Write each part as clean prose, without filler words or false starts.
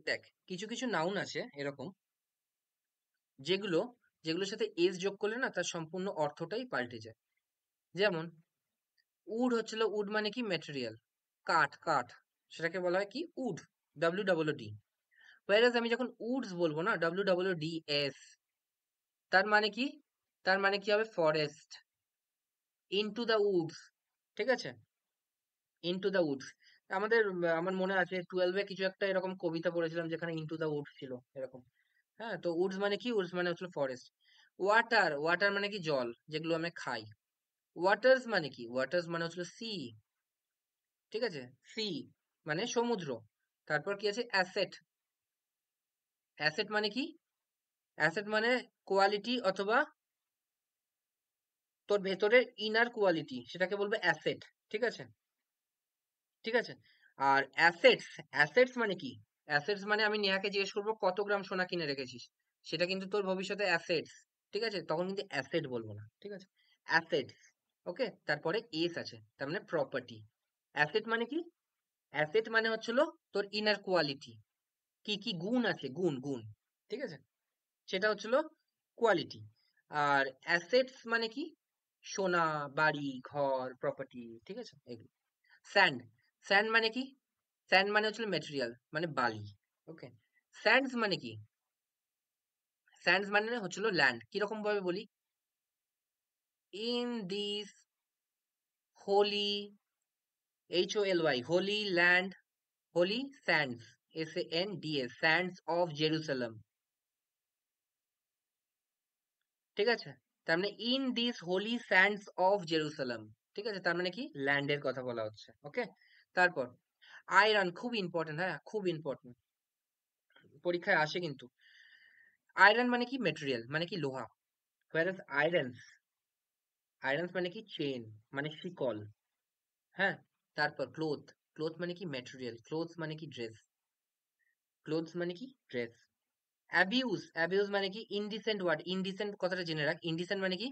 দেখ, কিছু কিছু নাউন আছে এরকম, যেগুলো যেগুলোর সাথে এস যোগ করলে না তার সম্পূর্ণ অর্থটাই পাল্টে যায়। যেমন উড হচ্ছিল, উড মানে কি ম্যাটেরিয়াল, কাঠ, কাঠ, সেটাকে বলা হয় কি উড, WWD। whereas আমি যখন উডস বলবো না, WWDS, তার মানে কি, তার মানে কি হবে ফরেস্ট, ইনটু দ্য উডস, ঠিক আছে, ইনটু দ্য উডস। আমাদের আমার মনে আছে 12-এ কিছু একটা এরকম কবিতা পড়েছিলাম যেখানে ইনটু দ্য উডস ছিল এরকম। হ্যাঁ, তো উডস মানে কি, উডস মানে হচ্ছিল ফরেস্ট। ওয়াটার, ওয়াটার মানে কি জল, যেগুলো আমরা খাই। ওয়াটার্স মানে কি, ওয়াটার্স মানে হচ্ছিল সি, ঠিক আছে, সি মানে সমুদ্র। তারপর কি আছে অ্যাসেট, অ্যাসেট মানে কি, অ্যাসেট মানে কোয়ালিটি অথবা তোর ভেতরের ইনার কোয়ালিটি, সেটাকে বলবে অ্যাসেট, ঠিক আছে, ঠিক আছে। আর অ্যাসেটস, অ্যাসেটস মানে কি, অ্যাসেটস মানে আমি নেহাকে জিজ্ঞেস করবো কত গ্রাম সোনা কিনে রেখেছিস, সেটা কিন্তু তোর ভবিষ্যতে অ্যাসেটস, ঠিক আছে, তখন কিন্তু অ্যাসেট বলবো না, ঠিক আছে, অ্যাসেটস। ওকে, তারপরে এস আছে, তার মানে প্রপার্টি। অ্যাসেট মানে কি, অ্যাসেট মানে হচ্ছিল তোর ইনার কোয়ালিটি, কি কি গুণ আছে, গুণ গুণ, ঠিক আছে, সেটা হচ্ছিল কোয়ালিটি। আর অ্যাসেটস মানে কি, সোনা, বাড়ি, ঘর, প্রপার্টি, ঠিক আছে, এগুলো। স্যান্ড, স্যান্ড মানে কি, স্যান্ড মানে হচ্ছিল মেটেরিয়াল, মানে বালি। ওকে, স্যান্ডস মানে কি, স্যান্ডস মানে হচ্ছিল ল্যান্ড। কিরকম ভাবে বলি, in this holy, HOLY, holy land, holy sands, SANDS, sands of Jerusalem, ঠিক আছে, তার মানে in this holy sands of Jerusalem, ঠিক আছে, তার মানে কি ল্যান্ডের কথা বলা হচ্ছে। ওকে, তারপর আয়রন, খুব ইম্পর্টেন্ট, হ্যাঁ খুব ইম্পর্টেন্ট, পরীক্ষায় আসে কিন্তু। আয়রন মানে কি মেটেরিয়াল, মানে কি লোহা। whereas আয়রনস, আয়রনস মানে কি চেন, মানে শিকল। হ্যাঁ, তারপর ক্লোথ, ক্লোথ মানে কি মেটেরিয়াল, ক্লোথ মানে কি ড্রেস, ক্লোথস মানে কি ড্রেস। অ্যাবিউজ, অ্যাবিউজ মানে কি ইনডিসেন্ট ওয়ার্ড, ইনডিসেন্ট কথাটা জেনে রাখ, ইনডিসেন্ট মানে কি,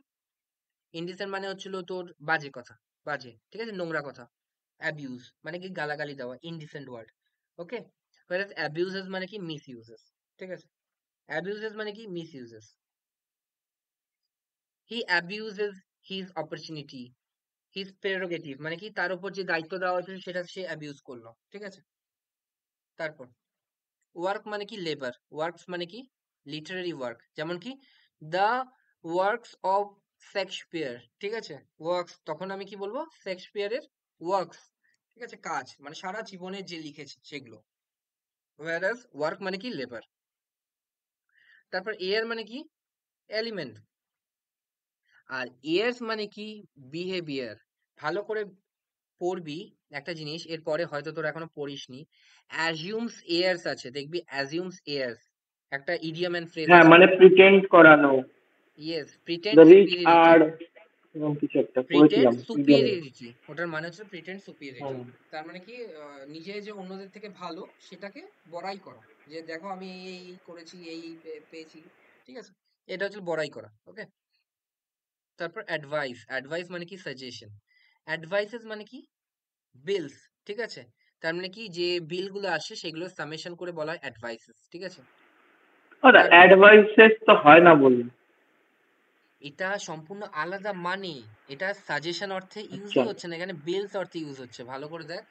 ইনডিসেন্ট মানে হচ্ছিল তোর বাজে কথা, বাজে, ঠিক আছে, নোংরা কথা। অ্যাবিউজ মানে কি গালাগালি দেওয়া, indecent word. Okay, whereas abuses মানে কি মিস ইউজেস, ঠিক আছে, অ্যাবিউজেস মানে কি misuses. He abuses his opportunity, his prerogative মানে কি তার উপর যে দায়িত্ব দেওয়া হয়েছিল সেটা সে অ্যাবিউজ করলো, ঠিক আছে। তারপর ওয়ার্ক মানে কি লেবার, ওয়ার্কস মানে কি লিটারারি ওয়ার্ক, যেমন কি দ্য ওয়ার্কস অফ শেক্সপিয়ার, ঠিক আছে, ওয়ার্কস, তখন আমি কি বলবো শেক্সপিয়ারের ওয়ার্কস, ঠিক আছে, কাজ মানে সারা জীবনে যে লিখেছে সেগুলো। whereas ওয়ার্ক মানে কি লেবার। তারপর এয়ার মানে কি এলিমেন্ট। আর ইয়ার্স মানে কি বিহেভিয়ার। ভালো করে পড়বি একটা জিনিস, এরপরে হয়তো তোর এখনো পড়িসনি, অ্যাজিউমস এয়ার্স আছে, দেখবি অ্যাজিউমস এয়ার্স, একটা ইডিয়াম এন্ড ফ্রেজ হ্যাঁ আছে। মানে প্রিটেন্ড করানো, yes, pretend the rich superiority, আর এরকম কিছু একটা প্রিটেন্ড পড়েছিলাম ইডিয়ামে। সুপিরিয়রিটি, ওটার মানে হচ্ছে প্রিটেন্ড সুপিরিয়রিটি। হ্যাঁ। তার মানে কি নিজে যে অন্যদের থেকে ভালো সেটাকে বড়াই করা, যে দেখো আমি এই এই করেছি, এই পেয়েছি, ঠিক আছে, এটা হচ্ছে বড়াই করা। ওকে, তারপর অ্যাডভাইস, অ্যাডভাইস মানে কি সাজেশন, অ্যাডভাইসেস মানে কি বিলস, ঠিক আছে, তার মানে কি যে বিল গুলো আসে সেগুলো সামেশন করে বলা হয় অ্যাডভাইসেস, ঠিক আছে। ওরা তারপর অ্যাডভাইসেস তো হয় না বলুন। এটা সম্পূর্ণ আলাদা মানে, এটা সাজেশন অর্থে আচ্ছা। ইউজই হচ্ছে না, এখানে বিলস অর্থে ইউজ হচ্ছে, ভালো করে দেখ।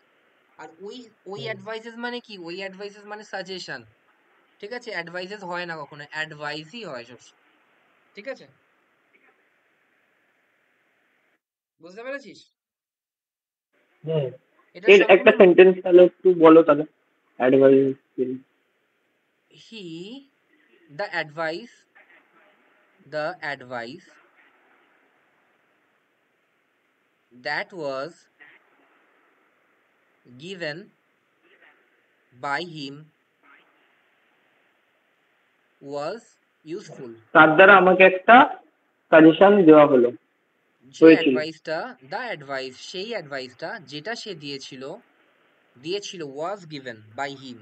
আর ওই ওই হুম। অ্যাডভাইসেস মানে কি, ওই অ্যাডভাইসেস মানে সাজেশন, ঠিক আছে, অ্যাডভাইসেস হয় না কখনো, অ্যাডভাইসই হয় সব, ঠিক আছে, বুঝতে পেরেছিস, হুম। এটা এর একটা সম্পূর্ণ। সেন্টেন্স তাহলে একটু বলো তাহলে, advice. He, the advice, the advice that was given by him was useful। তার দ্বারা আমাকে একটা সাজেশন দেওয়া হলো, যে হয়েছিল। অ্যাডভাইসটা, দ্য অ্যাডভাইস, সেই অ্যাডভাইসটা যেটা সে দিয়েছিল, দিয়েছিল was given by him,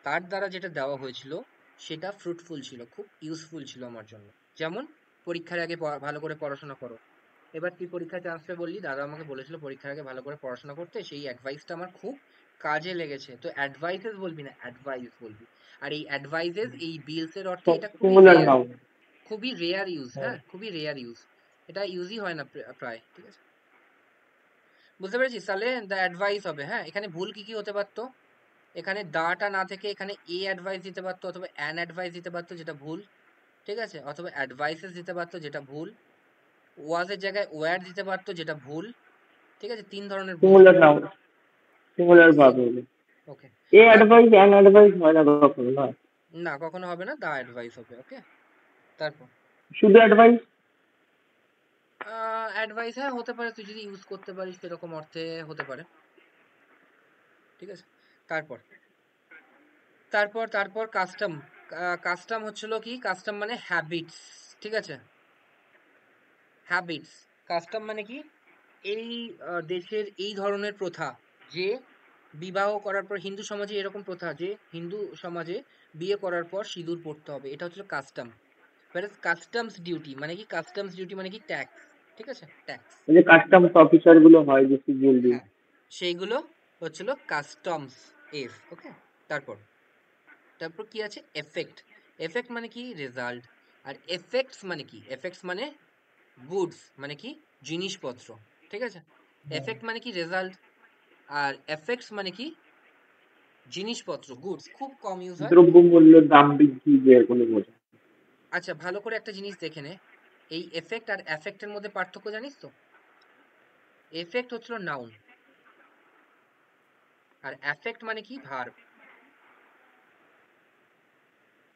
তার দ্বারা যেটা দেওয়া হয়েছিল সেটা ফ্রুটফুল ছিল, খুব ইউজফুল ছিল আমার জন্য। যেমন পরীক্ষার আগে ভালো করে পড়াশোনা করো। এবার তুই পরীক্ষায় চান্স পেয়ে বললি দাদা আমাকে বলেছিল পরীক্ষার আগে ভালো করে পড়াশোনা করতে, সেই অ্যাডভাইসটা আমার খুব কাজে লেগেছে, তো অ্যাডভাইসেস বলবি না, অ্যাডভাইস বলবি। আর এই অ্যাডভাইসেস এই বিলস এর অর্থে এটা সিঙ্গুলার নাউন। খুবই রেয়ার ইউজ, হ্যাঁ খুবই রেয়ার ইউজ, এটা ইউজই হয় না প্রায়, ঠিক আছে। বুঝতে পেরেছিস? তাহলে দ্য অ্যাডভাইস হবে। হ্যাঁ, এখানে ভুল কি কি হতে পারতো, এখানে দাটা না থেকে এখানে এ অ্যাডভাইস দিতে পারতো, অথবা অ্যান অ্যাডভাইস দিতে পারতো, যেটা ভুল, ঠিক আছে, অথবা অ্যাডভাইসেস দিতে পারতো, যেটা ভুল, ওয়াজ এর জায়গায় ওয়্যার দিতে পারতো, যেটা ভুল, ঠিক আছে, তিন ধরনের ভুল সিঙ্গুলার হতো। নাউন, সিঙ্গুলার ভার্ব হবে। ওকে, এ তারপর অ্যাডভাইস অ্যান অ্যাডভাইস হয় না কখনো, না? না কখনো হবে না, দা অ্যাডভাইস হবে। ওকে, তারপর শুধু অ্যাডভাইস। অ্যাডভাইস, হ্যাঁ হতে পারে, তুই যদি ইউজ করতে পারিস সেরকম অর্থে হতে পারে, ঠিক আছে। তারপর তারপর তারপর কাস্টম। কাস্টম হচ্ছিল কি, কাস্টম মানে হ্যাবিটস, ঠিক আছে, হ্যাবিটস। কাস্টম মানে কি, এই দেশের এই ধরনের প্রথা, যে বিবাহ করার পর, হিন্দু সমাজে এরকম প্রথা যে হিন্দু সমাজে বিয়ে করার পর সিঁদুর পড়তে হবে, এটা হচ্ছে কাস্টম। কাস্টমস ডিউটি মানে কি, কাস্টমস ডিউটি মানে কি ট্যাক্স, ঠিক আছে, ট্যাক্স। ওই যে কাস্টমস অফিসার গুলো হয় যে সিজিএল দিয়ে। হ্যাঁ, সেইগুলো হচ্ছিল কাস্টমস এফ। ওকে, তারপর তারপর কি আছে, এফেক্ট। এফেক্ট মানে কি, রেজাল্ট। আর এফেক্টস মানে কি, এফেক্টস মানে গুডস, মানে কি জিনিসপত্র, ঠিক আছে। এফেক্ট মানে কি, রেজাল্ট। আর এফেক্টস মানে কি, জিনিসপত্র, গুডস, খুব কম ইউজ হয়। দ্রব্যমূল্যের দাম বৃদ্ধি যেগুলো বোঝায়। আচ্ছা, ভালো করে একটা জিনিস দেখে নে, এই এফেক্ট আর অ্যাফেক্টের মধ্যে পার্থক্য জানিস তো? এফেক্ট হচ্ছিল নাউন, আর অ্যাফেক্ট মানে কি, ভার্ব,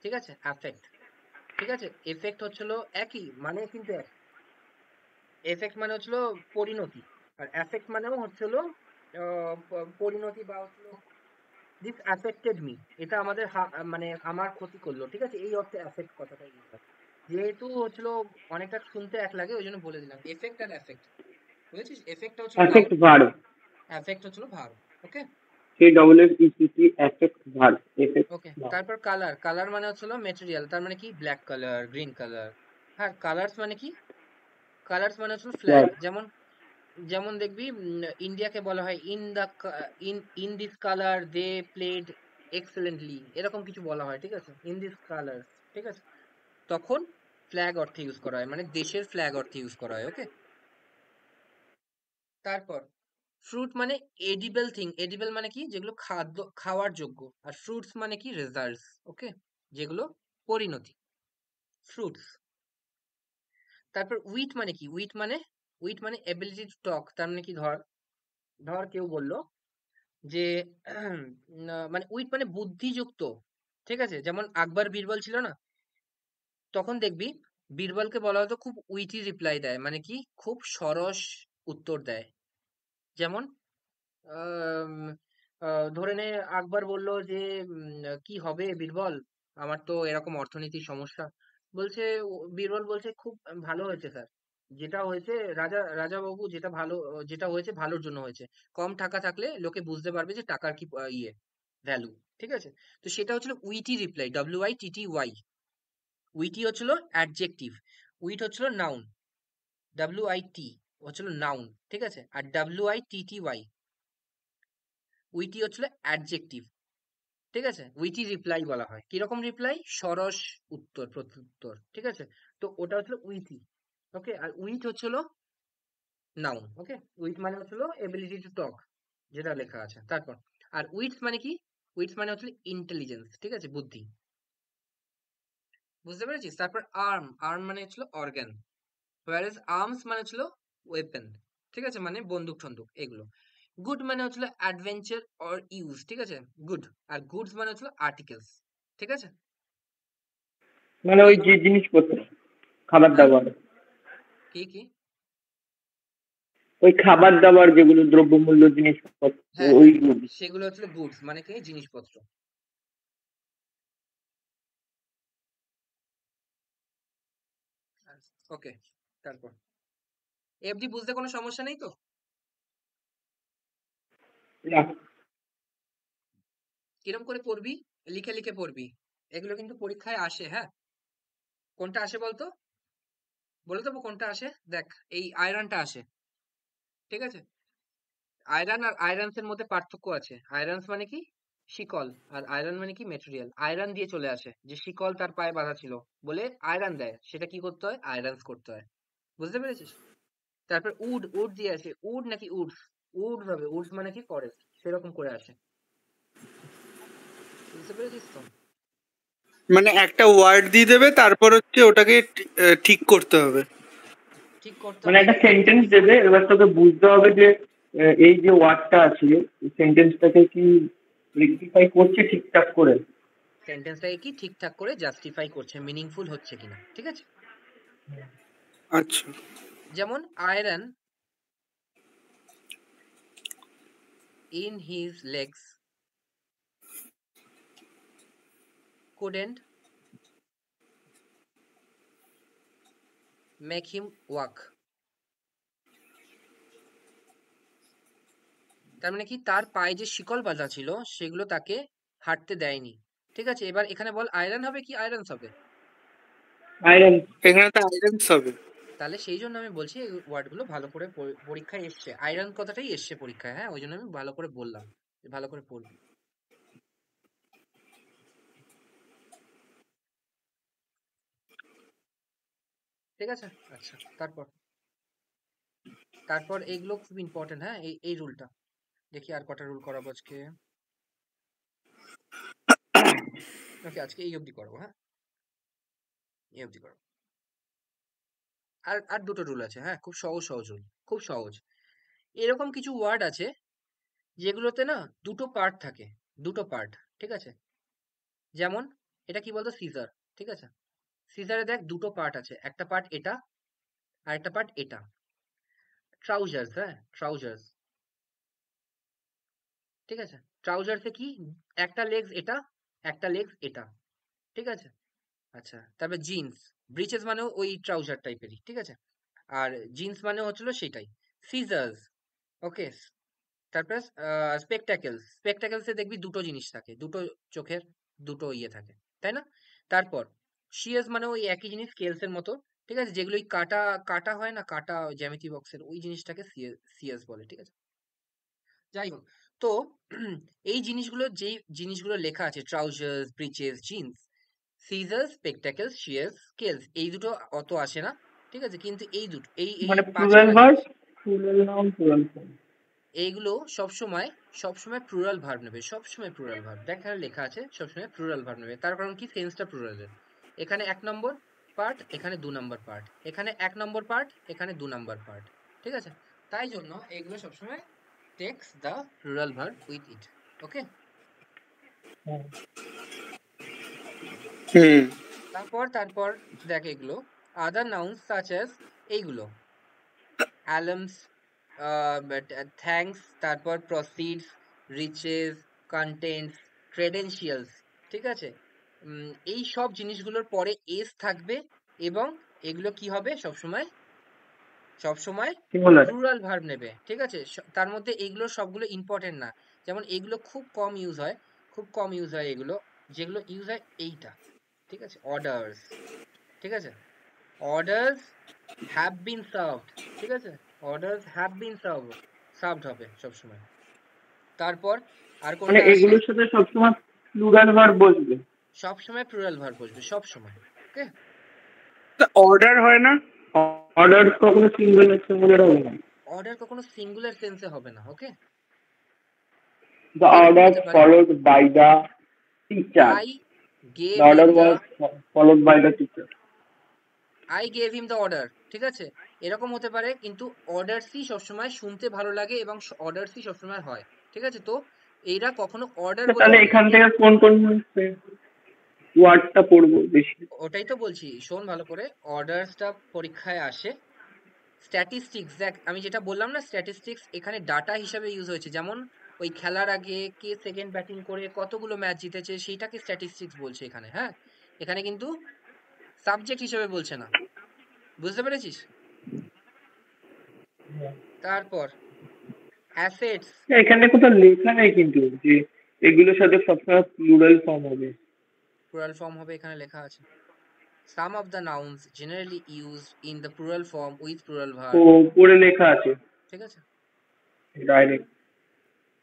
ঠিক আছে, অ্যাফেক্ট, ঠিক আছে। এফেক্ট হচ্ছিল একই মানে, কিন্তু এফেক্ট মানে হচ্ছিল পরিণতি, আর অ্যাফেক্ট মানেও হচ্ছিল পরিণতি, বা হচ্ছিল দিস অ্যাফেক্টেড মি, এটা আমাদের মানে আমার ক্ষতি করলো, ঠিক আছে, এই অর্থে অ্যাফেক্ট কথাটা ইউজ হয়। যেহেতু হচ্ছিল অনেকটা শুনতে এক লাগে, ওই জন্য বলে দিলাম এফেক্ট আর অ্যাফেক্ট, বুঝেছিস? এফেক্টটা হচ্ছিল নাউন, অ্যাফেক্ট ভার্ব। অ্যাফেক্ট হচ্ছিল ভার্ব। ওকে, সে ডবল এফ ইসিসি affect verb, effect okay. Noun. তারপর কালার, কালার মানে হচ্ছিল মেটেরিয়াল, তার মানে কি ব্ল্যাক কালার, গ্রিন কালার। হ্যাঁ, কালার্স মানে কি, কালার্স মানে হচ্ছিল ফ্ল্যাগ, ফ্ল্যাগ। যেমন যেমন দেখবি ইন্ডিয়াকে বলা হয় in the, in in this colour they played excellently, এরকম কিছু বলা হয়, ঠিক আছে, ইন দিস কালার, ঠিক আছে, তখন ফ্ল্যাগ অর্থে ইউজ করা হয়, মানে দেশের ফ্ল্যাগ অর্থে ইউজ করা হয়। ওকে, তারপর ফ্রুট মানে এডিবল থিং, এডিবল মানে কি, যেগুলো খাদ্য খাওয়ার যোগ্য, আর ফ্রুটস মানে কি, রেজাল্টস। ওকে, যেগুলো পরিণতি, ফ্রুটস। তারপর উইট মানে কি, উইট মানে এবিলিটি টু টক, তার মানে কি, ধর ধর কেউ বললো যে মানে উইট মানে বুদ্ধিযুক্ত, ঠিক আছে, যেমন আকবর বীরবল ছিল না, তখন দেখবি বীরবলকে বলা হতো খুব উইটি রিপ্লাই দেয়, মানে কি খুব সরস উত্তর দেয়। যেমন আম, ধরে নে আকবর বলল যে কি হবে বীরবল, আমার তো এরকম অর্থনীতির সমস্যা, বলছে বীরবল বলছে খুব ভালো হয়েছে স্যার, যেটা হয়েছে রাজা বাবু, যেটা ভালো, যেটা হয়েছে ভালোর জন্য হয়েছে, কম টাকা থাকলে লোকে বুঝতে পারবে যে টাকার কি ইয়ে ভ্যালু, ঠিক আছে। তো সেটা হচ্ছিল উইটি রিপ্লাই, WITTY। উইটি হচ্ছিল অ্যাডজেক্টিভ, উইট হচ্ছিল নাউন, WIT হচ্ছিল নাউন, ঠিক আছে, আর WITTY উইটি হচ্ছিল অ্যাডজেক্টিভ, ঠিক আছে। উইটি রিপ্লাই বলা হয়, কিরকম রিপ্লাই, সরস উত্তর, প্রত্যুত্তর, ঠিক আছে। তো ওটা হচ্ছিল উইটি। ওকে, আর উইট হচ্ছিল নাউন। ওকে, উইট মানে হচ্ছিল এবিলিটি টু টক, যেটা লেখা আছে। তারপর আর উইটস মানে কি, উইটস মানে হচ্ছিল ইন্টেলিজেন্স, ঠিক আছে, বুদ্ধি, বুঝতে পেরেছিস? তারপর আর্ম, আর্ম মানে হচ্ছিল অর্গান, whereas আর্মস মানে হচ্ছিল ওয়েপন, ঠিক আছে, মানে বন্দুক টন্দুক এগুলো। গুড মানে হচ্ছিল অ্যাডভেঞ্চার অর ইউজ, ঠিক আছে, গুড। আর গুডস মানে হচ্ছিল আর্টিকেলস, ঠিক আছে। মানে ওই এইগুলো, যে জিনিসপত্র, খাবার হ্যাঁ, দাবার, কি কি, ওই খাবার দাবার যেগুলো দ্রব্যমূল্য জিনিসপত্র, হ্যাঁ হ্যাঁ, ওইগুলো। সেগুলো হচ্ছিল গুডস, মানে কি জিনিসপত্র। ওকে, তারপর এফডি বুঝতে কোনো সমস্যা নেই তো? না। কিরম করে পড়বি, লিখে লিখে পড়বি, এগুলো কিন্তু পরীক্ষায় আসে। হ্যাঁ, কোনটা আসে বলতো, বলে দেবো কোনটা আসে, দেখ এই আয়রনটা আসে, ঠিক আছে, আয়রন আর আয়রনস এর মধ্যে পার্থক্য আছে। আয়রনস মানে কি শিকল, আর আয়রন মানে কি মেটেরিয়াল। আয়রন দিয়ে চলে আসে, যে শিকল তার পায়ে বাঁধা ছিল বলে আয়রন দেয়, সেটা কি করতে হয়, আয়রনস করতে হয়। বুঝতে পেরেছিস? তারপর উড, উড দিয়ে আসে, উড নাকি উডস, উডস হবে, উডস মানে কি ফরেস্ট, সেরকম করে আসে। বুঝতে পেরেছিস তো? মানে একটা ওয়ার্ড দিয়ে দেবে, তারপর হচ্ছে ওটাকে ঠিক করতে হবে। ঠিক করতে মানে হবে একটা এবং সেন্টেন্স দেবে, এবার তোকে বুঝতে হবে যে এই যে ওয়ার্ডটা আছে সেন্টেন্সটাকে কি রেক্টিফাই করছে ঠিকঠাক করে। সেন্টেন্সটাকে কি ঠিকঠাক করে জাস্টিফাই করছে, মিনিংফুল হচ্ছে কিনা, ঠিক আছে? আচ্ছা। যেমন iron in his legs couldn't make him walk. তার মানে কি, তার পায়ে যে শিকল বাঁধা ছিল সেগুলো তাকে হাঁটতে দেয়নি। ঠিক আছে, এবার এখানে বল আয়রন হবে কি আয়রনস হবে? আয়রন। এখানে তো আয়রনস হবে। তাহলে সেই জন্য আমি বলছি এই ওয়ার্ডগুলো ভালো করে পরীক্ষায় এসছে, আয়রন কথাটাই এসছে পরীক্ষায়, হ্যাঁ, ওই জন্য আমি ভালো করে বললাম যে ভালো করে পড়বি। ঠিক আছে, আচ্ছা, তারপর তারপর এইগুলো খুব ইম্পর্টেন্ট, হ্যাঁ, এই এই রুলটা দেখি আর কটা রুল করাবো আজকে। ওকে, আজকে এই অবধি করবো, হ্যাঁ, এই অবধি করবো। আর আর দুটো রুল আছে, হ্যাঁ, খুব সহজ সহজ রুল, খুব সহজ। এরকম কিছু ওয়ার্ড আছে যেগুলোতে না দুটো পার্ট থাকে, দুটো পার্ট, ঠিক আছে? যেমন এটা কি বলতো, সিজার, ঠিক আছে? সিজারে দেখ দুটো পার্ট আছে, একটা পার্ট এটা আর একটা পার্ট এটা। ট্রাউজার্স, হ্যাঁ, ট্রাউজার্স, ঠিক আছে? ট্রাউজার্সে কি, একটা লেগস এটা, একটা লেগস এটা, ঠিক আছে? আচ্ছা, তারপর জিন্স, ব্রিচেস মানেও ওই ট্রাউজার টাইপেরই, ঠিক আছে? আর জিন্স মানে হচ্ছিল সেটাই। সিজার্স, ওকে। তারপরে স্পেকট্যাকেলস, স্পেকট্যাকেলসে দেখবি দুটো জিনিস থাকে, দুটো চোখের দুটো ইয়ে থাকে, তাই না? তারপর শিয়ার্স মানে ওই একই জিনিস, স্কেলস এর মতো, ঠিক আছে? যেগুলো ওই কাটা কাটা হয় না, কাটা জ্যামিতি বক্সের ওই জিনিসটাকে সিয়ার্স বলে, ঠিক আছে? যাই হোক, তো এই জিনিসগুলো, যেই জিনিসগুলো লেখা আছে, trousers, breeches, jeans, scissors, spectacles, shears, scales, এই দুটো অত আসে না, ঠিক আছে? কিন্তু এই দুটো, এই এই মানে প্লুরাল পাঁচখানা ভার্ব, জিনিস, প্লুরাল নাউন, প্লুরাল ফর্ম। এইগুলো সবসময় সবসময় প্লুরাল ভার্ব নেবে, সবসময় প্লুরাল ভার্ব। দেখ এখানে লেখা আছে সবসময় প্লুরাল ভার্ব নেবে, তার কারণ কি, সেন্সটা প্লুরালের। এখানে 1 নম্বর পার্ট, এখানে 2 নম্বর পার্ট, এখানে 1 নম্বর পার্ট, এখানে 2 নম্বর পার্ট, ঠিক আছে? তাই জন্য এগুলো সবসময় takes the plural verb with it, okay? Hmm. তারপর তারপর দেখ এগুলো আদার নাউন্স সাচ অ্যাজ, এইগুলো অ্যালামস, থ্যাঙ্কস, তারপর প্রসিডস, রিচেস, কন্টেন্টস, ক্রেডেনশিয়ালস, ঠিক আছে? এই সব জিনিসগুলোর পরে এস থাকবে, এবং এগুলো কি হবে, সবসময় সবসময় সিঙ্গুলার। প্লুরাল ভার্ব নেবে, ঠিক আছে? তার মধ্যে এইগুলো সবগুলো ইম্পর্টেন্ট না, যেমন এগুলো খুব কম ইউজ হয়, খুব কম ইউজ হয় এগুলো, যেগুলো ইউজ হয় এইটা, ঠিক আছে? অর্ডার্স, ঠিক আছে? অর্ডার্স হ্যাভ বিন সার্ভড, ঠিক আছে? অর্ডার্স হ্যাভ বিন সার্ভড হবে সবসময়। তারপর আর মানে কোনটা আসে, এগুলোর সাথে সবসময় প্লুরাল ভার্ব বসবে। সবসময় প্লুরাল ভার্ব বসবে, সবসময়, ওকে? অর্ডার হয় না? অর্ডার কখনো সিঙ্গুলার, সিঙ্গুলার হবে না। অর্ডার কখনো সিঙ্গুলার সেন্সে হবে না, ওকে? দ্য এরকম অর্ডার হতে পারে, followed by the teacher. I the gave order him the, was followed by the teacher. I gave him the order, ঠিক আছে? এরকম হতে পারে, কিন্তু অর্ডারসই সবসময় শুনতে ভালো লাগে এবং অর্ডারসই সবসময় হয়, ঠিক আছে? তো এইটা কখনো অর্ডার বলে তাহলে হবে না, এখান ঠিক থেকে আছে? কোন কোন ওয়ার্ডটা পড়বো বেশি? ওটাই তো বলছি, শোন ভালো করে। অর্ডারসটা পরীক্ষায় আসে। স্ট্যাটিস্টিক্স, দেখ আমি যেটা বললাম না, স্ট্যাটিস্টিক্স এখানে ডাটা হিসাবে ইউজ হয়েছে, যেমন ওই খেলার আগে কে সেকেন্ড ব্যাটিং করে কতগুলো ম্যাচ জিতেছে, সেইটাকে স্ট্যাটিস্টিক্স বলছে এখানে, হ্যাঁ? এখানে কিন্তু সাবজেক্ট হিসেবে বলছে না, বুঝতে পেরেছিস? তারপর অ্যাসেটস, এখানে কোথাও লেখা নেই কিন্তু যে এগুলোর সাথে সবসময় প্লুরাল ফর্ম হবে। প্লুরাল ফর্ম হবে, এখানে লেখা আছে। Some of the nouns generally used in the plural form with plural ও ভার্ব, পড়ে লেখা আছে। ঠিক আছে? ডাইরেক্ট।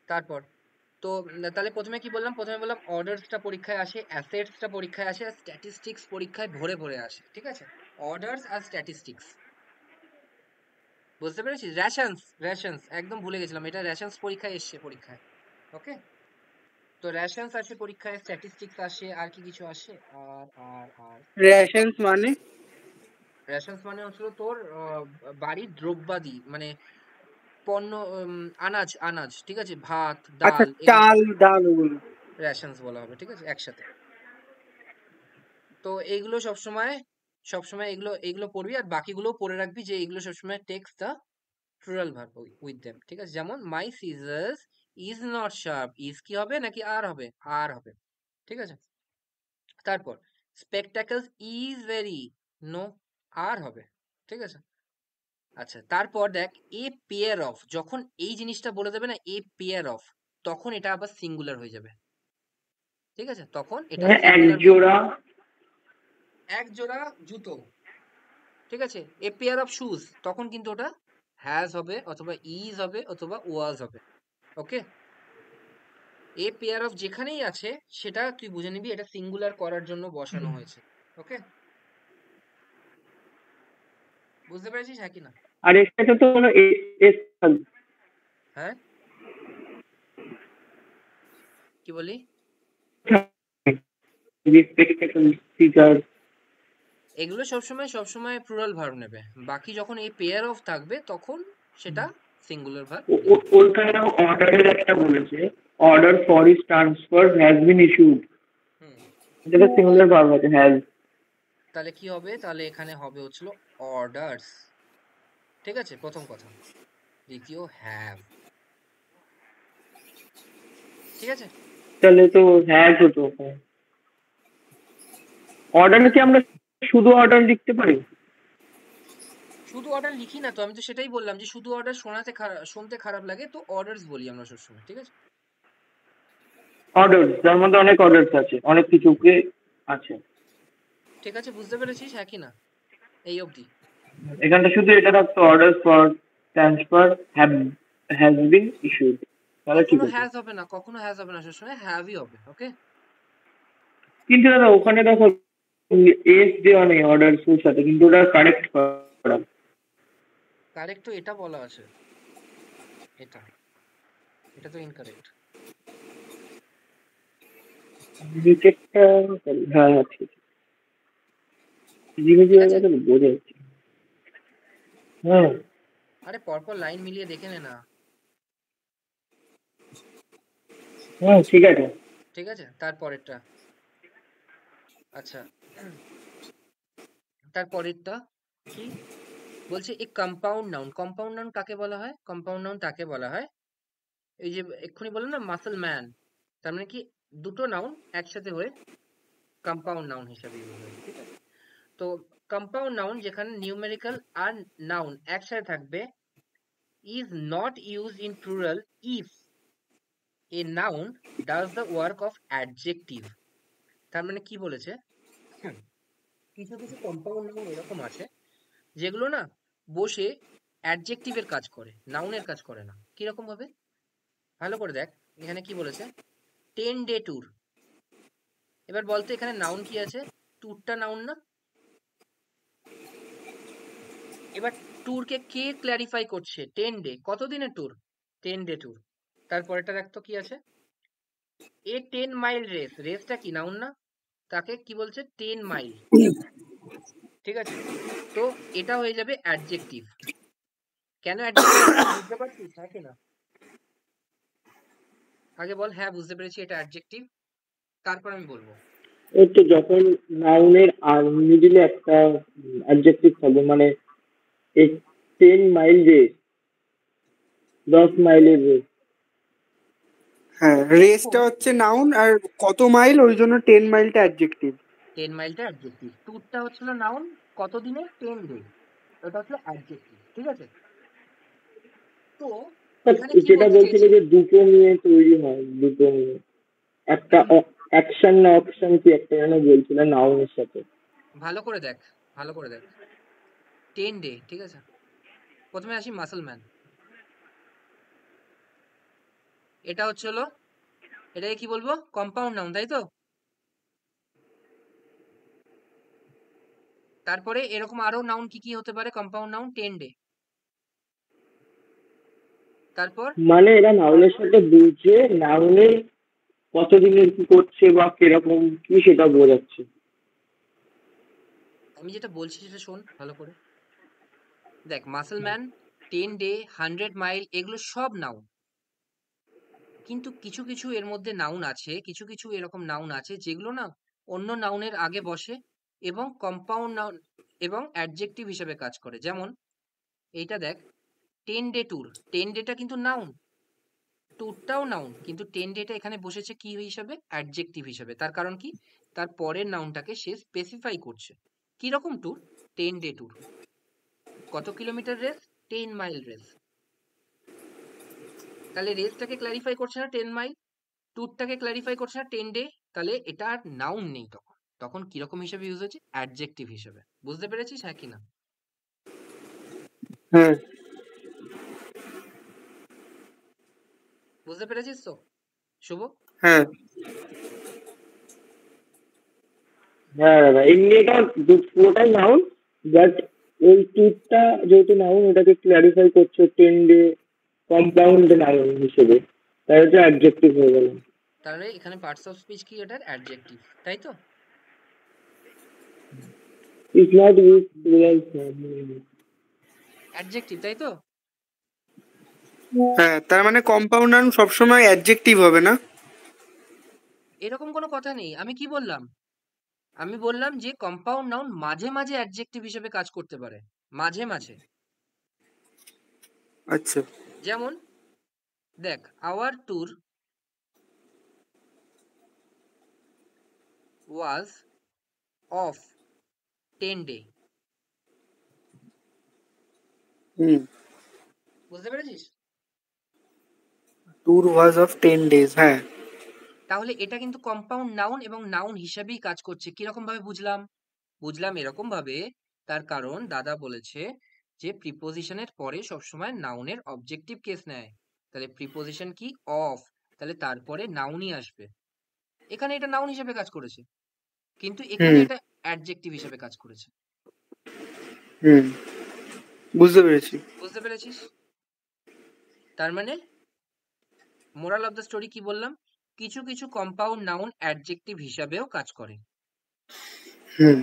তারপর তো তাহলে প্রথমে কি বললাম? প্রথমে বললাম অর্ডারসটা পরীক্ষায় আসে, অ্যাসেটসটা পরীক্ষায় আসে, আর স্ট্যাটিস্টিক্স পরীক্ষায় ভরে ভরে আসে। ঠিক আছে? অর্ডারস আর স্ট্যাটিস্টিক্স, বুঝতে পেরেছিস? রেশনস, রেশনস একদম ভুলে গেছিলাম, এটা রেশনস পরীক্ষায় এসছে পরীক্ষায়। ওকে, তো রেশনস আসে পরীক্ষায়, স্ট্যাটিস্টিক্স আসে, আর কি কিছু আসে? আর রেশনস মানে? রেশনস মানে হচ্ছিল তোর বাড়ির দ্রব্যাদি, মানে পণ্য, আনাজ, আনাজ, ঠিক আছে? ভাত, আচ্ছা, ডাল, এগুলো চাল ডাল ওগুলো। রেশনস বলা হবে, ঠিক আছে? একসাথে। তো এইগুলো সবসময়, সবসময় এগুলো এগুলো পড়বি, আর বাকিগুলো পড়ে রাখবি যে এগুলো সবসময় takes the plural verb with them. ঠিক আছে? যেমন my scissors is not sharp, is কি হবে নাকি আর হবে? আর হবে। ঠিক আছে? তারপর স্পেকটাকলস ইজ ভেরি, নো, আর হবে। ঠিক আছে? আচ্ছা, তারপর দেখ এ পেয়ার অফ, যখন এই জিনিসটা বলে দেবে না এ পেয়ার অফ, তখন এটা আবার সিঙ্গুলার হয়ে যাবে। ঠিক আছে? তখন এটা হ্যাঁ, এক সিঙ্গুলার হয়ে জোড়া। এক জোড়া জুতো। ঠিক আছে? এ পেয়ার অফ শুজ, তখন কিন্তু ওটা হ্যাজ হবে, অথবা ইজ হবে, অথবা ওয়াজ হবে। ওকে, এ পেয়ার অফ যেখানেই আছে সেটা তুই বুঝে নিবি এটা সিঙ্গুলার করার জন্য বসানো হয়েছে। ওকে, বুঝতে পেরেছিস? হ্যাঁ কি না? আর এর সাথে তো কোনো এস থাকবে। হ্যাঁ, কি বলি? Spectacle, figure. এগুলো সবসময় সবসময় প্লুরাল ভার্ব নেবে, বাকি যখন এই পেয়ার অফ থাকবে তখন সেটা সিঙ্গুলার ভার্ব নেবে। ওখানে অর্ডারের একটা বলেছে, order for his transfer has been issued. Hmm, এটা সিঙ্গুলার ভার্ব আছে, হ্যাজ। তাহলে কি হবে? তাহলে এখানে হবে হচ্ছিল অর্ডারস। ঠিক আছে, প্রথম কথা। দ্বিতীয় হ্যাভ। ঠিক আছে? তাহলে তো হ্যাজ হতো। অর্ডারে কি আমরা শুধু অর্ডার লিখতে পারি? শুধু অর্ডার লিখি না তো, আমি তো সেটাই বললাম যে শুধু অর্ডার শুনতে খারাপ লাগে, তো অর্ডারস বলি আমরা সবসময়। ঠিক আছে? অর্ডার, যার মধ্যে অনেক অর্ডার আছে, অনেক কিছুকে আছে। ঠিক আছে, বুঝতে পেরেছিস? হ্যাঁ কি না? এই অবধি? এখানটা শুধু এটা থাকতো, order for transfer has been issued, তাহলে ঠিক কখনো আছে। হ্যাজ হবে না, কখনো হ্যাজ হবে না, সবসময় হ্যাভই হবে। ওকে, কিন্তু দাদা ওখানে দেখো এস দেওয়া নেই অর্ডার এর সাথে, কিন্তু ওটা কারেক্ট করা। কারেক্ট তো এটা বলা আছে, এটা এটা তো ইনকারেক্ট। নিচেরটা, হ্যাঁ হ্যাঁ ঠিক আছে। ঝিমিঝি ঠিক হয়ে আছে? গেছে তো, বোঝা যাচ্ছে। হ্যাঁ আরে পরপর লাইন মিলিয়ে দেখে নে না। হ্যাঁ ঠিক আছে। ঠিক আছে, তারপরেরটা। আচ্ছা, তারপরেরটা কি বলছে? এই কম্পাউন্ড নাউন, কম্পাউন্ড নাউন কাকে বলা হয়? কম্পাউন্ড নাউন তাকে বলা হয়, এই যে এক্ষুনি বললাম না মাসল ম্যান, তার মানে কি দুটো নাউন একসাথে হয়ে কম্পাউন্ড নাউন হিসেবে ইউজ হয়েছে। ঠিক আছে? তো কম্পাউন্ড নাউন যেখানে নিউমেরিক্যাল আর নাউন একসাথে থাকবে, is not use in plural if a noun does the work of adjective. তার মানে কি বলেছে? হুম, কিছু কিছু কম্পাউন্ড নাউন এরকম আছে যেগুলো না বসে অ্যাডজেক্টিভের কাজ করে, নাউনের কাজ করে না। কিরকম ভাবে? ভালো করে দেখ, এখানে কি বলেছে? 10 ডে ট্যুর। এবার বলতো এখানে নাউন কি আছে? ট্যুরটা নাউন না? এবার ট্যুরকে কে ক্ল্যারিফাই করছে? 10 ডে, কতদিনের ট্যুর? 10 day tour. তারপরেটা দেখতো কি আছে? এ 10 মাইল রেস, রেসটা কি নাউন না? তাকে কি বলছে? 10 মাইল। ঠিক আছে? তো এটা হয়ে যাবে অ্যাডজেক্টিভ। কেন অ্যাডজেক্টিভ বলছি বুঝতে পারছিস? হ্যাঁ কি না? আগে বল হ্যাঁ বুঝতে পেরেছি এটা অ্যাডজেক্টিভ, তারপর আমি বলবো। এই তো যখন নাউনের আর মিডিলে একটা অ্যাডজেক্টিভ থাকবে, মানে এই 10 মাইল রেস, 10 মাইলের রেস। হ্যাঁ, রেসটা তখন হচ্ছে নাউন, আর কত মাইল ওই জন্য 10 মাইলটা অ্যাডজেক্টিভ। 10 মাইলটা অ্যাডজেক্টিভ, ট্যুরটা হচ্ছিল নাউন, কতদিনে? 10 ডে, ওটা হচ্ছে অ্যাডজেক্টিভ। ঠিক আছে? তো এখানে কি যেটা বলতে বলছিল চেয়েছে? যে দুটো নিয়ে তৈরি হয়, দুটো নিয়ে একটা কি? অ্যাকশন না অপশন, কি একটা যেন বলছিল নাউনের সাথে। ভালো করে দেখ, ভালো করে দেখ। 10 ডে, ঠিক আছে? প্রথমে আসি মাসল ম্যান। এটা হচ্ছে হলো, এটাকে কি বলবো? কম্পাউন্ড নাউন, তাই তো? তারপরে এরকম আরো নাউন কি কি হতে পারে? Compound noun 10 day. তারপর মানে এরা নাউনের সাথে বুঝে নাউনের কতদিনের কি করছে বা কিরকম কি সেটা বোঝাচ্ছে। আমি যেটা বলছি সেটা শোন ভালো করে। দেখ, মাসলম্যান, 10 ডে, 100 মাইল, এগুলো সব নাউন। কিন্তু কিছু কিছু এর মধ্যে নাউন আছে, কিছু কিছু এরকম নাউন আছে যেগুলো না অন্য নাউনের আগে বসে এবং কম্পাউন্ড নাউন এবং অ্যাডজেক্টিভ হিসেবে কাজ করে। যেমন এইটা দেখ, 10 ডে ট্যুর, 10 ডেটা কিন্তু নাউন, ট্যুরটাও নাউন, কিন্তু 10 ডেটা এখানে বসেছে কি হিসাবে? অ্যাডজেক্টিভ হিসেবে। তার কারণ কি? তার পরের নাউনটাকে সে স্পেসিফাই করছে। কি রকম ট্যুর? 10 day tour. কত কিলোমিটার রেস? 10 mile race. তাহলে রেসটাকে ক্ল্যারিফাই করছে না 10 মাইল, ট্যুরটাকে ক্ল্যারিফাই করছে না 10 ডে, তাহলে এটা আর নাউন নেই তখন। তখন কিরকম হিসেবে ইউজ হচ্ছে? অ্যাডজেক্টিভ হিসেবে। বুঝতে পেরেছিস? হ্যাঁ কি না? হ্যাঁ বুঝতে পেরেছিস তো শুভ? হ্যাঁ হ্যাঁ দাদা, এমনি এটা পুরোটাই নাউন, বাট ওই টুরটা যেহেতু নাউন ওটাকে ক্লারিফাই করছে 10 ডে কম্পাউন্ড নাউন হিসেবে, তাই হচ্ছে অ্যাডজেক্টিভ হয়ে গেল। তাহলে এখানে পার্টস অফ স্পিচ কি? এটার অ্যাডজেক্টিভ, তাই তো? Is not use plural form. Adjective, তাই তো? হ্যাঁ, তার মানে কম্পাউন্ড নাউন সবসময় অ্যাডজেক্টিভ হবে না? এরকম কোনো কথা নেই। আমি কি বললাম? আমি বললাম যে কম্পাউন্ড নাউন মাঝে মাঝে অ্যাডজেক্টিভ হিসেবে কাজ করতে পারে, মাঝে মাঝে। আচ্ছা। যেমন দেখ, our tour was of 10 day. Hmm. বুঝতে পেরেছিস? ট্যুর ওয়াজ অফ 10 days, হ্যাঁ। তাহলে এটা কিন্তু কম্পাউন্ড নাউন এবং নাউন হিসাবেই কাজ করছে। কিরকম ভাবে বুঝলাম? বুঝলাম এরকম ভাবে, তার কারণ দাদা বলেছে যে প্রিপোজিশনের পরে সবসময় নাউনের অবজেক্টিভ কেস নেয়। তাহলে প্রিপোজিশন কি? অফ। তাহলে তারপরে নাউনই আসবে। এখানে এটা নাউন হিসেবে কাজ করেছে, কিন্তু এখানে হুম এটা অ্যাডজেক্টিভ হিসেবে কাজ করেছে। হুম, বুঝতে পেরেছি। বুঝতে পেরেছিস? তার মানে মোরাল অফ দ্য স্টোরি কি বললাম? কিছু কিছু কম্পাউন্ড নাউন অ্যাডজেক্টিভ হিসাবেও কাজ করে। হুম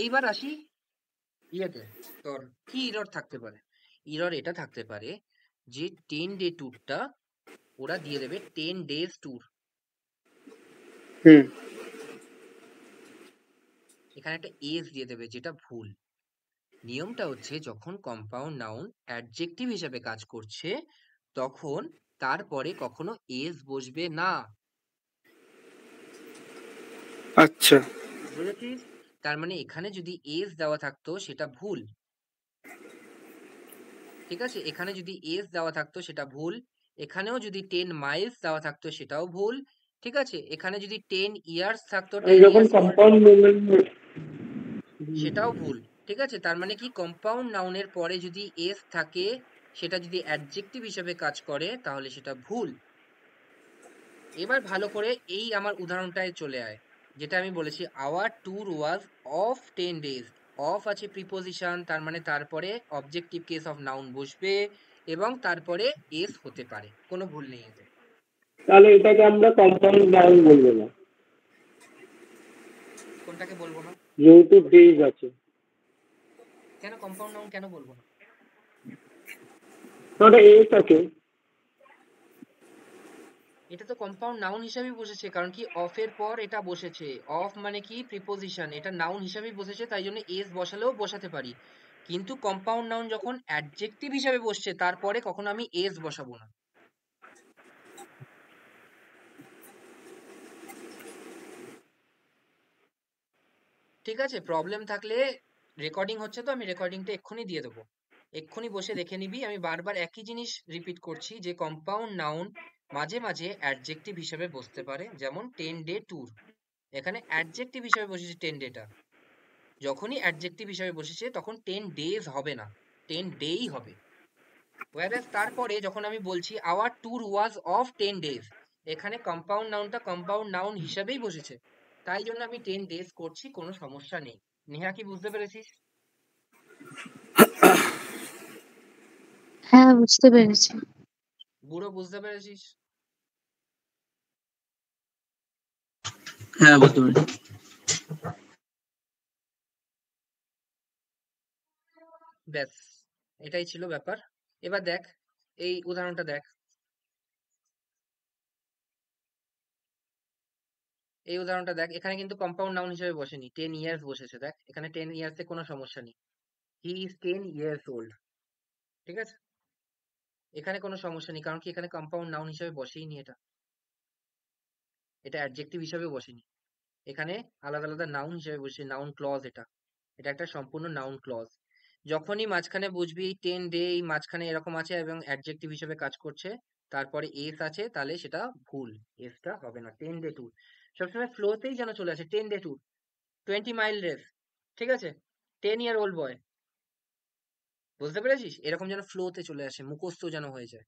এইবার আসি ইয়েতে, তোর কি ইরর থাকতে পারে? ইরর এটা থাকতে পারে যে 10 ডে ট্যুরটা ওরা দিয়ে দেবে 10 ডেজ ট্যুর। হুম এখানে একটা এজ দিয়ে দেবে, যেটা ভুল। নিয়মটা হচ্ছে যখন কম্পাউন্ড নাউন অ্যাডজেক্টিভ হিসেবে কাজ করছে তখন তারপরে কখনো এজ বসবে না। আচ্ছা। বুঝেছিস? তার মানে এখানে যদি এজ দেওয়া থাকতো সেটা ভুল। ঠিক আছে, এখানে যদি এজ দেওয়া থাকতো সেটা ভুল। এখানেও যদি 10 মাইলস দেওয়া থাকতো সেটাও ভুল। ঠিক আছে, এখানে যদি 10 ইয়ার্স থাকতো, আমি 10 যখন ইয়ার্স ওল্ড, কম্পাউন্ড মুভমেন্ট। সেটাও ভুল। ঠিক আছে, তার মানে কি কম্পাউন্ড নাউনের পরে যদি এস থাকে, সেটা যদি অ্যাডজেক্টিভ হিসেবে কাজ করে তাহলে সেটা ভুল। এবার ভালো করে এই আমার উদাহরণটায় চলে আয়, যেটা আমি বলেছি our tour was of 10 days. Of আছে প্রিপোজিশন, তার মানে তারপরে অবজেক্টিভ কেস অফ নাউন বসবে এবং তারপরে এস হতে পারে, কোনো ভুল নেই এতে। তাহলে এটাকে আমরা কম্পাউন্ড নাউন বলবো না, কোনটাকে বলবো না? যেহেতু ডেজ আছে। কেন কম্পাউন্ড নাউন কেন বলবো না? তো ওটা এস আছে। এটা তো কম্পাউন্ড নাউন হিসাবেই বসেছে, কারণ কি অফ এর পর এটা বসেছে। অফ মানে কি? প্রিপোজিশন, এটা নাউন হিসাবেই বসেছে, তাই জন্য এস বসালেও বসাতে পারি। কিন্তু কম্পাউন্ড নাউন যখন অ্যাডজেক্টিভ হিসাবে বসছে তারপরে কখনো আমি এস বসাবো না। ঠিক আছে, প্রবলেম থাকলে, রেকর্ডিং হচ্ছে তো, আমি রেকর্ডিংটা এক্ষুনি দিয়ে দেবো, এক্ষুনি বসে দেখে নিবি। আমি বারবার একই জিনিস রিপিট করছি যে কম্পাউন্ড নাউন মাঝে মাঝে অ্যাডজেক্টিভ হিসেবে বসতে পারে। যেমন 10 ডে ট্যুর, এখানে অ্যাডজেক্টিভ হিসেবে বসেছে 10 ডেটা। যখনই অ্যাডজেক্টিভ হিসেবে বসেছে তখন 10 ডেজ হবে না, 10 ডেই হবে। whereas তারপরে যখন আমি বলছি our tour was of 10 days, এখানে কম্পাউন্ড নাউনটা কম্পাউন্ড নাউন হিসেবেই বসেছে, তাই জন্য আমি 10 days করছি, কোনো সমস্যা নেই। নেহা কি বুঝতে পেরেছিস? হ্যাঁ, বুঝতে পেরেছি। বুড়ো বুঝতে পেরেছিস? হ্যাঁ বুঝতে পেরেছি। ব্যাস, এটাই ছিল ব্যাপার। এবার দেখ এই উদাহরণটা দেখ, এই উদাহরণটা দেখ, এখানে কিন্তু কম্পাউন্ড নাউন হিসেবে বসেনি, 10 ইয়ার্স বসেছে। দেখ এখানে 10 ইয়ার্স এ কোনো সমস্যা নেই, হি ইজ 10 ইয়ার্স ওল্ড, ঠিক আছে, এখানে কোনো সমস্যা নেই, কারণ কি এখানে কম্পাউন্ড নাউন হিসেবে বসেই নি, এটা অ্যাডজেক্টিভ হিসেবে বসেনি, এখানে আলাদা আলাদা নাউন হিসেবে বসে, নাউন ক্লজ, এটা এটা একটা সম্পূর্ণ নাউন ক্লজ। যখনই মাঝখানে বুঝবি 10 ডে এই মাঝখানে এরকম আছে এবং অ্যাডজেক্টিভ হিসেবে কাজ করছে, তারপরে এস আছে, তাহলে সেটা ভুল, এসটা হবে না। 10 ডে ট্যুর সবসময় ফ্লোতেই যেন চলে আসে, 10 ডে ট্যুর, 20 মাইল রেস, ঠিক আছে, 10 ইয়ার ওল্ড বয়, বুঝতে পেরেছিস? এরকম যেন ফ্লোতে চলে আসে, মুখস্থ যেন হয়ে যায়,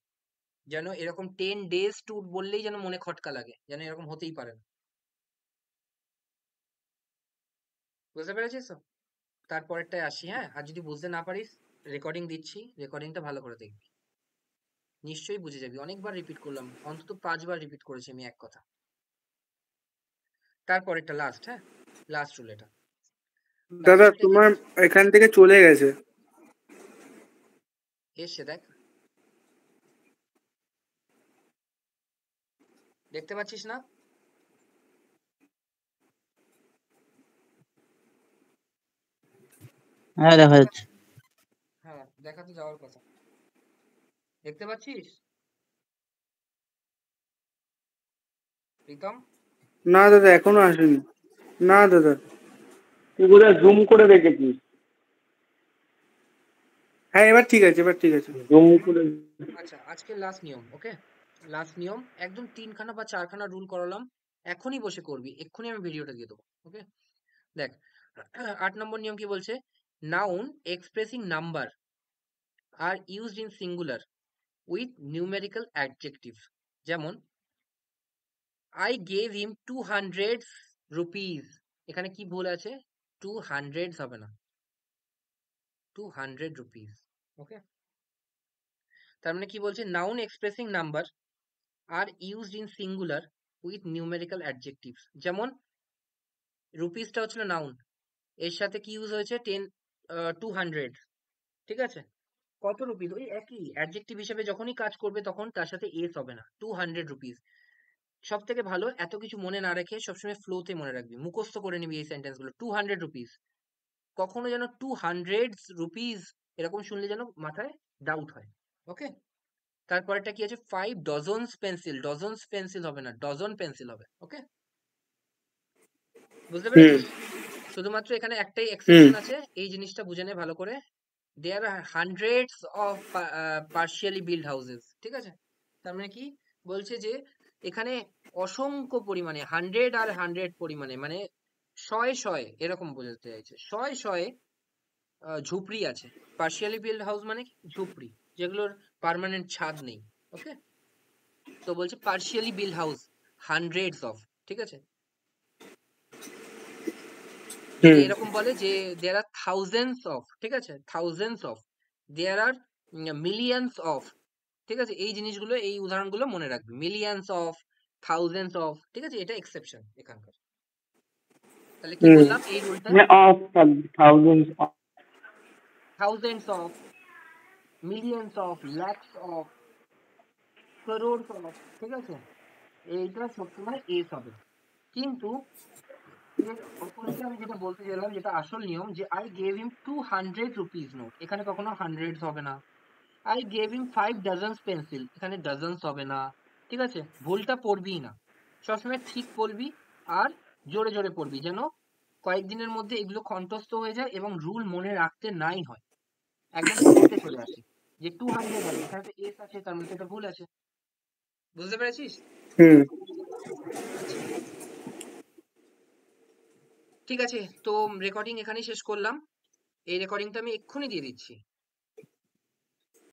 যেন এরকম 10 ডেজ ট্যুর বললেই যেন মনে খটকা লাগে, যেন এরকম হতেই পারে না, বুঝতে পেরেছিস তো? তারপরেরটায় আসি, হ্যাঁ, আর যদি বুঝতে না পারিস রেকর্ডিং দিচ্ছি, রেকর্ডিংটা ভালো করে দেখবি, নিশ্চয়ই বুঝে যাবি। অনেকবার রিপিট করলাম, অন্তত 5 বার রিপিট করেছি আমি এক কথা। তারপরেরটা লাস্ট, হ্যাঁ, লাস্ট রুল এটা। দাদা তোমার এখান থেকে চলে গেছে। এসে দেখ, দেখতে পাচ্ছিস না? হ্যাঁ দেখা যাচ্ছে। হ্যাঁ, দেখা তো যাওয়ার কথা, দেখতে পাচ্ছিস প্রীতম? না দাদা এখনো আসেনি। না দাদা। তুই বোধহয় জুম করে দেখেছিস। হ্যাঁ এবার ঠিক আছে, এবার ঠিক আছে। জুম করে। আচ্ছা, আজকে লাস্ট নিয়ম, ওকে, লাস্ট নিয়ম, একদম 3খানা বা 4খানা রুল করালাম, এখনই বসে করবি, এক্ষুনি আমি ভিডিওটা দিয়ে দেবো, ওকে? দেখ 8 নম্বর নিয়ম কি বলছে, noun expressing number are used in singular with numerical adjective. যেমন I gave him 200 rupees, এখানে কি ভুল আছে, 200 হবে না, 200 rupees, ওকে? তার মানে কি বলছে, noun expressing number are used in singular with numerical adjectives. যেমন রুপিসটা হচ্ছিল নাউন, এর সাথে কি ইউজ হয়েছে, 200, ঠিক আছে, কত রুপিস, ওই একই অ্যাডজেক্টিভ হিসেবে যখনই কাজ করবে তখন তার সাথে এস হবে না, 200 রুপিস। সব থেকে ভালো এত কিছু মনে না রেখে সবসময় ফ্লোতে মনে রাখবি, মুখস্থ করে নিবি এই সেন্টেন্স গুলো, 200 রুপিস, কখনো যেন 200 রুপিস এরকম শুনলে যেন মাথায় ডাউট হয়, ওকে? তারপরেরটা কি আছে, 5 ডজনস পেন্সিল, ডজনস পেন্সিল হবে না, ডজন পেন্সিল হবে, ওকে? বুঝতে পেরেছিস? শুধুমাত্র এখানে একটাই এক্সেপশন আছে, এই জিনিসটা বুঝে নে ভালো করে, there are hundreds of partially build houses, ঠিক আছে? তার মানে কি বলছে যে এখানে অসংখ্য পরিমাণে, 100 আর 100 পরিমাণে, মানে শয়ে শয়ে, এরকম বোঝাতে চাইছে, শয়ে শয়ে ঝুপড়ি আছে। পার্শিয়ালি বিল্ড হাউস মানে কি, ঝুপড়ি যেগুলোর পার্মানেন্ট ছাদ নেই, ওকে? তো বলছে partially build house hundreds of, ঠিক আছে? যদি এরকম বলে যে দেয়ার আর থাউজেন্ডস অফ, ঠিক আছে, thousands of, there are millions of, ঠিক আছে, এই জিনিসগুলো, এই উদাহরণগুলো মনে রাখবি, মিলিয়ন্স অফ, থাউজেন্ডস অফ, ঠিক আছে, এটা এক্সেপশন এখানকার। তাহলে কি বললাম এই রুলটা, of thousands of, thousands of, millions of, lakhs of, crores of, ঠিক আছে, এইটা সবসময় এস হবে। কিন্তু এর অপোজিটে আমি যেটা বলতে গেলাম, যেটা আসল নিয়ম, যে I gave him 200 rupees note, এখানে কখনো হান্ড্রেডস হবে না। I gave him 5 dozens pencil, এখানে ডজনস হবে না, ঠিক আছে? ভুলটা পড়বিই না, সবসময় ঠিক বলবি, আর জোরে জোরে পড়বি, যেন কয়েকদিনের মধ্যে এগুলো কণ্ঠস্থ হয়ে যায় এবং রুল মনে রাখতে নাই হয়, একদম ফ্লোতে চলে আসে, যে 200 হবে, এখানে তো এস আছে, তার মধ্যে একটা ভুল আছে, বুঝতে পেরেছিস? আচ্ছা, ঠিক আছে, তো রেকর্ডিং এখানেই শেষ করলাম, এই রেকর্ডিংটা আমি এক্ষুনি দিয়ে দিচ্ছি।